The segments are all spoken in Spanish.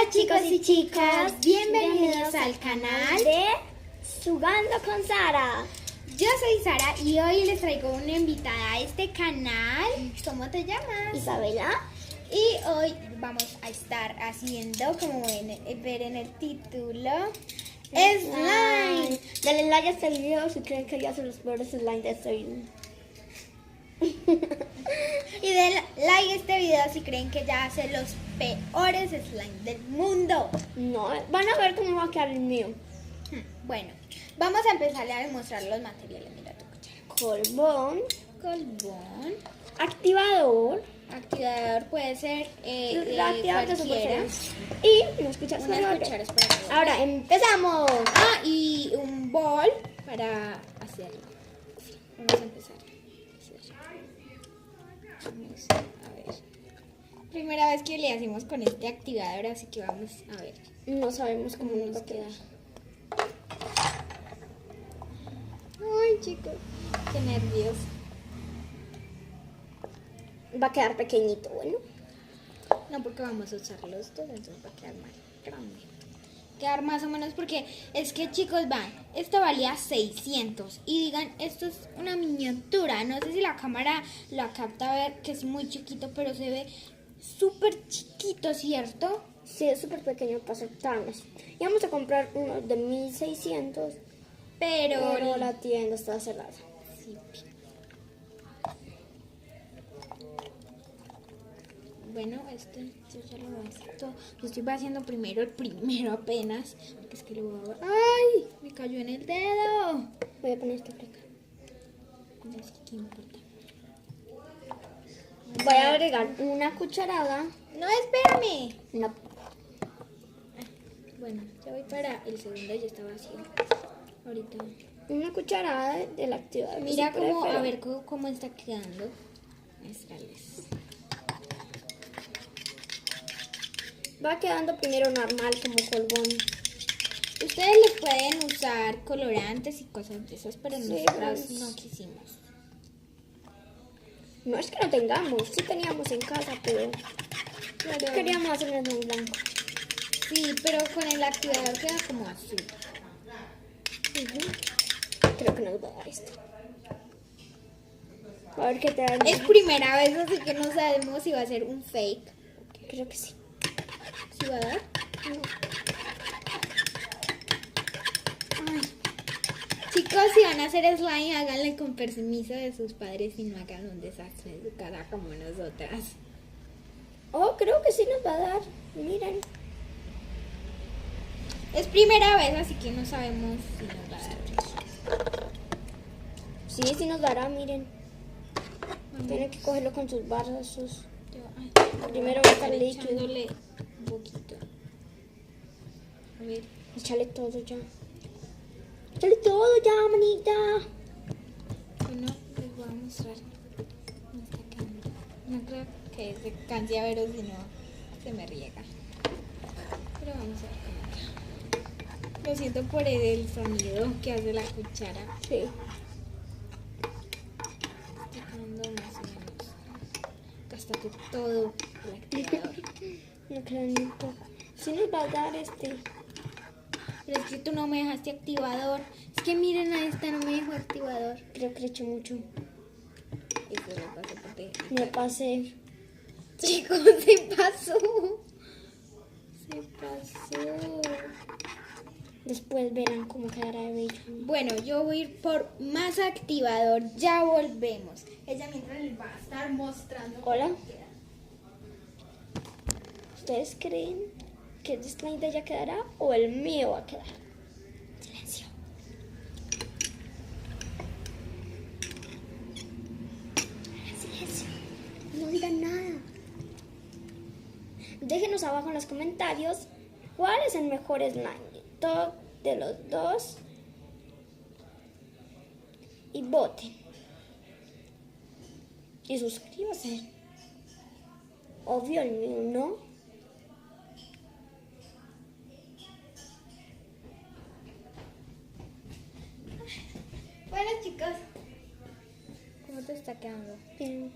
Chicos y chicas, bienvenidos al canal de Jugando con Sara. Yo soy Sara y hoy les traigo una invitada a este canal. ¿Cómo te llamas? Isabela. Y hoy vamos a estar haciendo, como ver en el título, slime. Dale like a este video si creen que ya son los peores slime de este video. Y denle like a este video si creen que ya hace los peores slime del mundo. No, van a ver cómo va a quedar el mío. Bueno, vamos a empezar a demostrar los materiales. Mira tu cuchara. Colbón. Activador. Activador puede ser Activador de cualquiera. Y unas cucharas. Unas cucharas para todo. Ahora empezamos. Y un bol para hacerlo. Vamos a empezar. Vamos a ver. Primera vez que le hacemos con este activador, así que vamos a ver. No sabemos cómo nos va a quedar. Ay, chicos, qué nervios. Va a quedar pequeñito, bueno. No, porque vamos a usar los dos, entonces va a quedar más grande. Quedar más o menos porque es que, chicos, esto valía 600 y digan, esto es una miniatura. No sé si la cámara la capta a ver que es muy chiquito, pero se ve súper chiquito, ¿cierto? Sí, es súper pequeño para aceptarnos. Y vamos a comprar uno de 1600, pero la tienda está cerrada. Sí. Bueno, yo ya lo voy a hacer todo. Yo estoy haciendo primero el primero apenas. Porque es que lo voy a... ¡Ay! Me cayó en el dedo. Voy a poner esto por acá. No sé qué importa. Voy a agregar una cucharada. No, espérame. No. Bueno, ya voy para el segundo, ya está vacío. Ahorita. Una cucharada del activador. Mira cómo, a ver cómo está quedando. Muéstrales. Va quedando primero normal como colbón. Ustedes les pueden usar colorantes y cosas de esas, pero Sí, nosotras pues. no quisimos. No es que no tengamos, sí teníamos en casa, pero queríamos hacerlo en blanco. Sí, pero con el activador queda como azul. Creo que nos va a dar esto. A ver qué te da. Es primera vez, así que no sabemos si va a ser un fake. Creo que sí. ¿Sí va a dar? No. Ay. Chicos, si van a hacer slime, háganle con permiso de sus padres y no hagan un desastre en su casa como nosotras. Oh, creo que sí nos va a dar. Miren. Es primera vez, así que no sabemos si nos va a dar. Sí nos dará, miren. Tienen que cogerlo con sus brazos. Primero va a estar líquido. Echándole un poquito. A ver. Échale todo ya. Échale todo ya, manita. Bueno, les voy a mostrar cómo está quedando. No creo que se canse a veros, si no se me riega. Pero vamos a ver cómo queda. Lo siento por el sonido que hace la cuchara. Sí. Está quedando más o menos. Gástate todo el activador. No creo ni un poco. Sí nos va a dar este. Pero es que tú no me dejaste activador. Es que miren, a esta no me dejó activador. Creo que le eché mucho. Eso le pasó porque... Me pasé. Chicos, se pasó. Se pasó. Después verán cómo quedará de bello. Bueno, yo voy a ir por más activador. Ya volvemos. Ella mientras les va a estar mostrando. Hola. cómo queda. ¿Ustedes creen que el slime de ella quedará o el mío va a quedar? Silencio. Silencio. No digan nada. Déjenos abajo en los comentarios cuál es el mejor slime de los dos. Y voten. Y suscríbanse. Obvio el mío, ¿no? Bueno, chicos, ¿cómo te está quedando? Bien.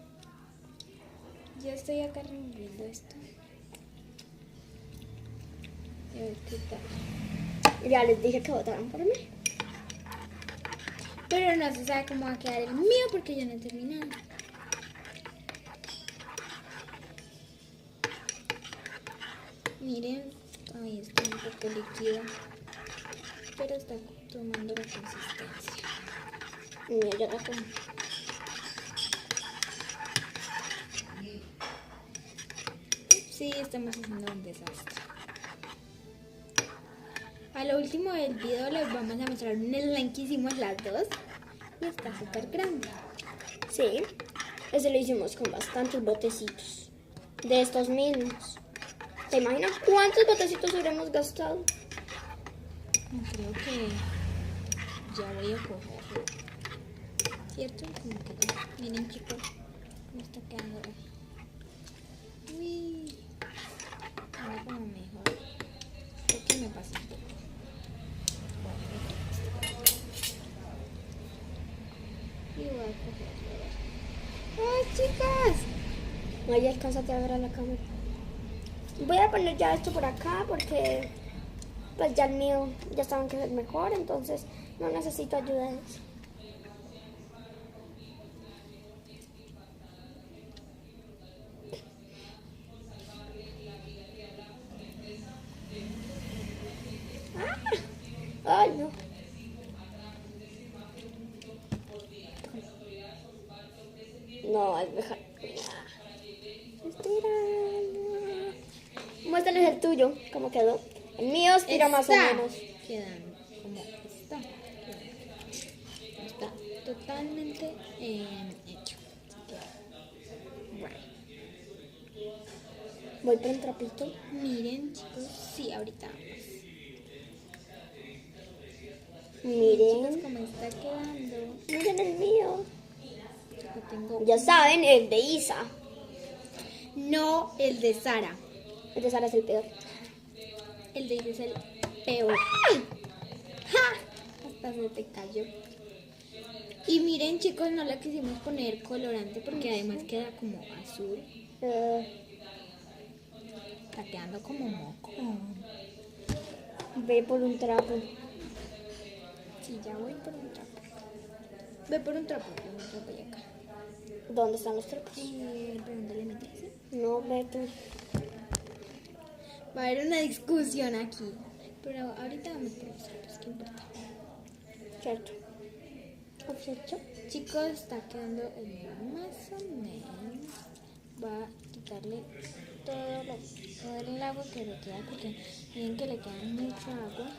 Yo estoy acá removiendo esto. ver qué tal. Ya les dije que votaron por mí. Pero no se sabe cómo va a quedar el mío porque yo no he terminado. Miren, ahí está un poco líquido, pero está tomando la consistencia. Mira, ya la tomo. Sí, estamos haciendo un desastre. A lo último del video les vamos a mostrar un slime que hicimos las dos y está súper grande. Sí, ese lo hicimos con bastantes botecitos. De estos mismos. ¿Te imaginas cuántos botecitos habremos gastado? Creo que ya voy a cogerlo. ¿Cierto? Como que ya. Miren chicos, me está quedando. Uy, ahora como mejor. Creo que me pasa un poco. Y voy a cogerlo. ¡Ay, chicas! Ahí alcánzate a ver a la cámara. Voy a poner ya esto por acá porque pues ya el mío ya saben que es el mejor, entonces no necesito ayuda de eso. Ay, no. No, es mejor. Estira. Muéstrales el tuyo, cómo quedó. El mío estira más o menos. Quedando como está. Está totalmente hecho. Bueno. Voy por un trapito. Miren chicos, sí, ahorita vamos. Miren. Chicos, cómo está quedando. Miren el mío. Yo tengo Ya saben, el de Isa. no el de Sara. El de Sara es el peor. El de ella es el peor. Hasta se te cayó. Y miren chicos, no le quisimos poner colorante porque además queda como azul. Está quedando como moco. Ve por un trapo. Sí, ya voy por un trapo. Ve por un trapo y acá. ¿Dónde están los trapos? ¿Pero dónde le metes? No, ve tú. Va a haber una discusión aquí. Pero ahorita vamos por los trapos, ¿qué importa? Cierto. ¿Cierto? Chicos, está quedando el mío más o menos. Va a quitarle todo el agua que le queda porque miren que le queda mucha agua.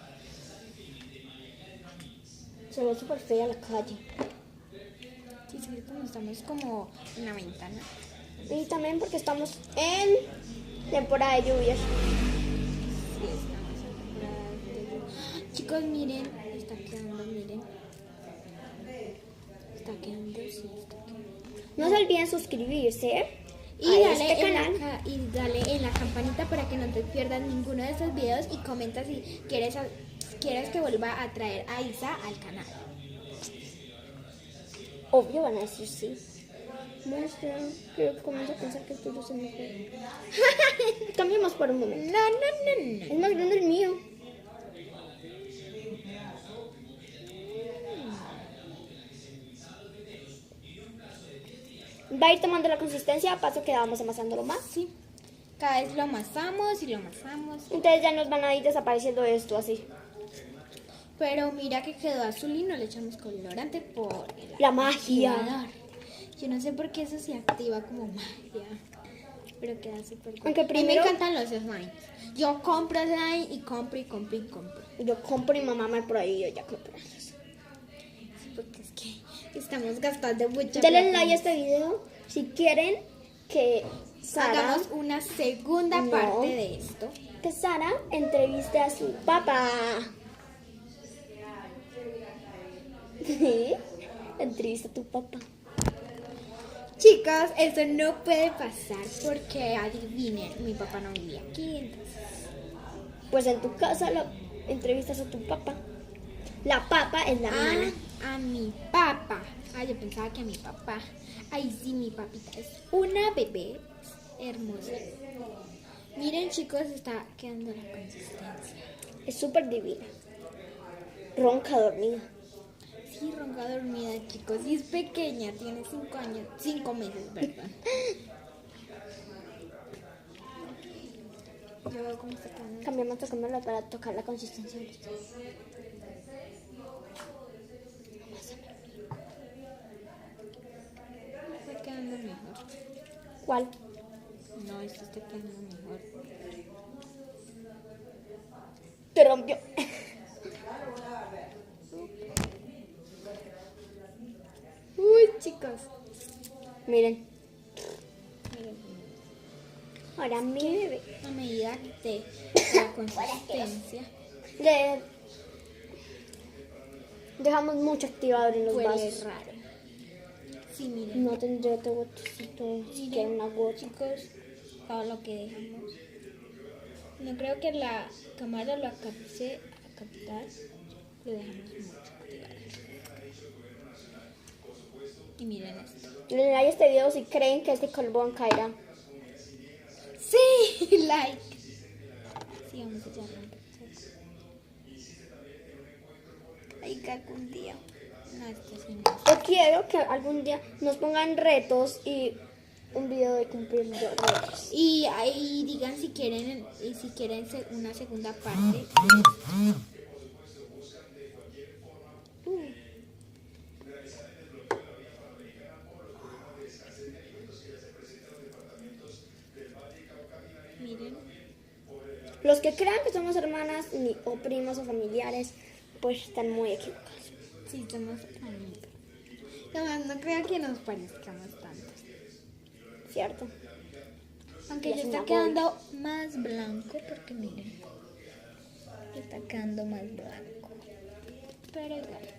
Se ve súper fea la calle. Sí, sí, como estamos como en la ventana. Y también porque estamos en temporada de lluvias. Sí, estamos en temporada de lluvia. Chicos, miren, está quedando, miren. Está quedando, sí, está quedando. No se olviden suscribirse Y a dale, este canal. y dale en la campanita para que no te pierdas ninguno de estos videos y comenta si quieres que vuelva a traer a Isa al canal. Obvio van a decir sí. Muestra. Creo que comienzo a pensar que el tuyo es el mejor. Cambiemos por un momento. No. Es más grande el mío. Va a ir tomando la consistencia a paso que vamos amasándolo más. Sí, cada vez lo amasamos y lo amasamos. Entonces ya nos van a ir desapareciendo esto así. Pero mira que quedó azul y no le echamos colorante por La magia. activador. Yo no sé por qué eso se activa como magia. Pero queda súper cool. Aunque A mí primero- me encantan los slimes. Yo compro slime y compro. Yo compro y mamá me por ahí yo ya compré. Sí, porque es que estamos gastando mucha Denle plata. like a este video si quieren que Sara, Hagamos una segunda No. parte de esto. que Sara entreviste a su papá. Entrevista a tu papá. Chicas, eso no puede pasar porque adivinen, mi papá no vivía aquí, entonces. Pues en tu casa lo entrevistas a tu papá. La papa es la hermana. A mi papá. Yo pensaba que a mi papá. Ay, sí, mi papita es una bebé hermosa. Miren chicos, está quedando la consistencia. Es súper divina. Ronca dormida. Sí, ronca dormida chicos. Y es pequeña, tiene 5 años, 5 meses, ¿verdad? Yo veo cómo está quedando. Cambiamos de cámara para tocar la consistencia. Está quedando mejor. ¿Cuál? No, esto está quedando mejor. Te rompió. Uy, chicos. Miren. Miren, Ahora mi bebé. a medida de la consistencia, Dejamos mucho activador en los huele vasos. raro. Sí, miren. No tendré otro botecito, siquiera una gota. Chicos, todo lo que dejamos. No creo que la cámara lo alcance a captar. Lo dejamos mucho activado. Y miren esto. Den like a este video si creen que este colbón caerá. Sí, like. Sí, vamos a echarle un poco. Ay, que algún día. No, esto sí no. Yo quiero que algún día nos pongan retos y un video de cumplir los retos. Y ahí digan si quieren, una segunda parte. Miren. Los que crean que somos hermanas o primos o familiares, pues están muy equivocados. Sí, somos amigos. Además, no creo que nos parezcamos tanto. ¿Cierto? Aunque Ya ya se está me quedando más blanco, porque miren. Está quedando más blanco. Pero igual.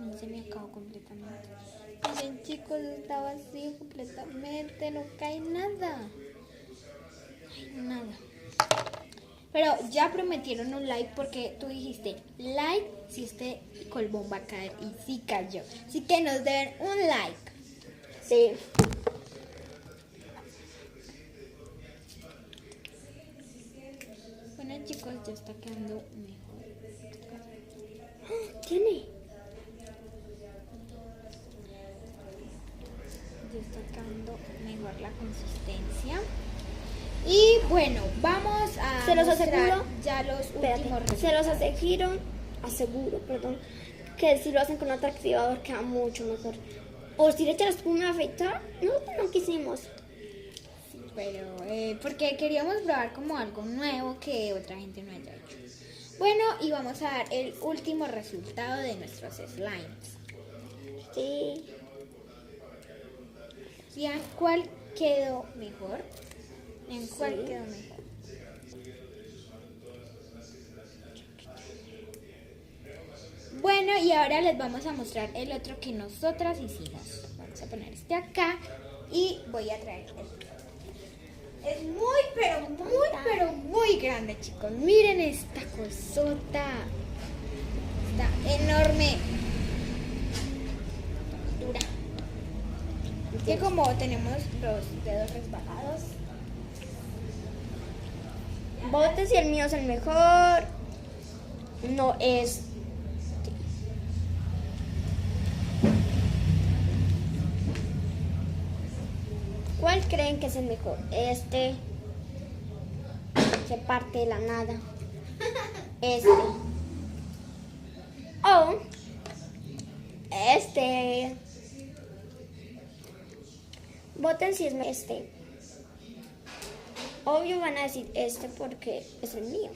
No se me acabó completamente. Miren chicos, está vacío completamente. No cae nada. Ay, nada. Pero ya prometieron un like porque tú dijiste like si este colbón va a caer y sí cayó. Así que nos den un like. Sí. Bueno chicos, ya está quedando mejor. Tiene. Ya está quedando mejor la consistencia. Y bueno, vamos a Se los mostrar aseguro. ya los Espérate. últimos Se los resultados. aseguro, que si lo hacen con otro activador queda mucho mejor. O si le echan la espuma a afeitar, no quisimos. Pero porque queríamos probar como algo nuevo que otra gente no haya hecho. Bueno, y vamos a dar el último resultado de nuestros slimes. Sí. ¿Vean cuál quedó mejor? ¿En cuál Sí. quedó mejor? Bueno, y ahora les vamos a mostrar el otro que nosotras hicimos. Vamos a poner este acá y voy a traer el otro. Es pero muy grande, chicos. Miren esta cosota. Está enorme. Dura. Que como tenemos los dedos resbalados. Voten si el mío es el mejor. No es. ¿Cuál creen que es el mejor? Este. Se parte de la nada. Este. O. Este. Voten si es este. Obvio van a decir este porque es el mío.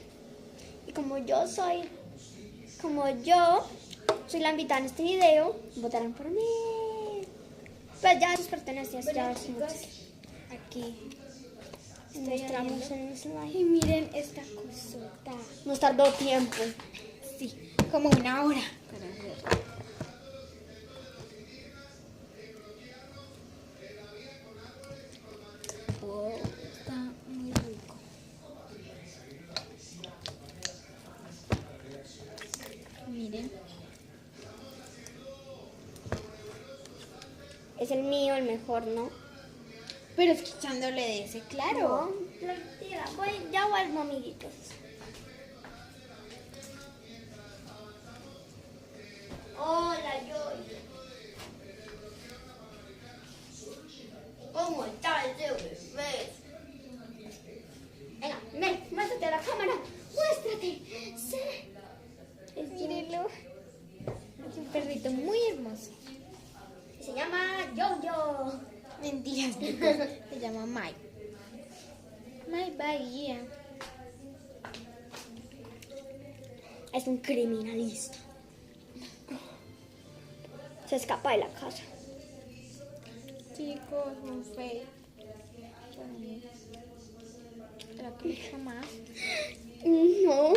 Y como yo soy la invitada en este video, votarán por mí. Pues ya sus pertenencias, Bueno, ya chicos, aquí mostramos abriendo. el slime. Y miren esta cosota. Nos tardó tiempo. Sí, como una hora para hacer. Wow, está muy rico. Miren. Es el mío, el mejor, ¿no? Pero es que echándole de ese, claro. No, tranquila, ya vuelvo, amiguitos. Hola, Joy. ¿Cómo está ese bebé? Venga, ven, muéstrate a la cámara. Muéstrate. Sí. Mírenlo. Es un perrito muy hermoso. Se llama Yo-Yo. Mentiras, chicos. Se llama Mike. Mike Bahía. Es un criminalista. Se escapa de la casa. Chicos, muy feo. ¿Será que mucho más? No.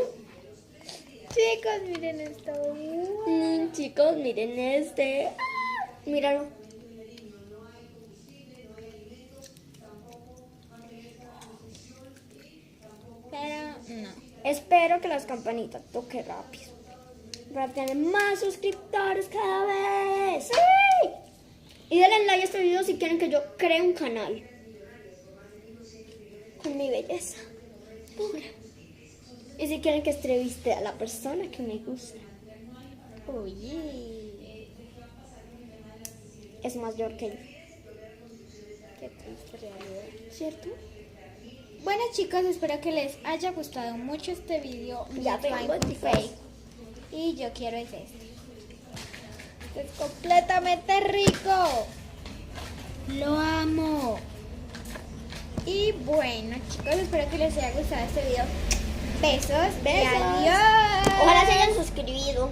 Chicos, miren esto. Chicos, miren este. Míralo. Pero no. Espero que las campanitas toquen rápido. Para tener más suscriptores cada vez. ¡Sí! Y denle like a este video si quieren que yo cree un canal. Con mi belleza pura. Y si quieren que entreviste a la persona que me gusta. Oye. Es mayor que yo. Qué triste realidad. ¿Cierto? Bueno, chicos, espero que les haya gustado mucho este video. Ya de vengo, Fine chicos. Fake. Y yo quiero es este. Es completamente rico. Lo amo. Y bueno, chicos, espero que les haya gustado este video. Besos. Y Besos. adiós. Ojalá se hayan suscribido.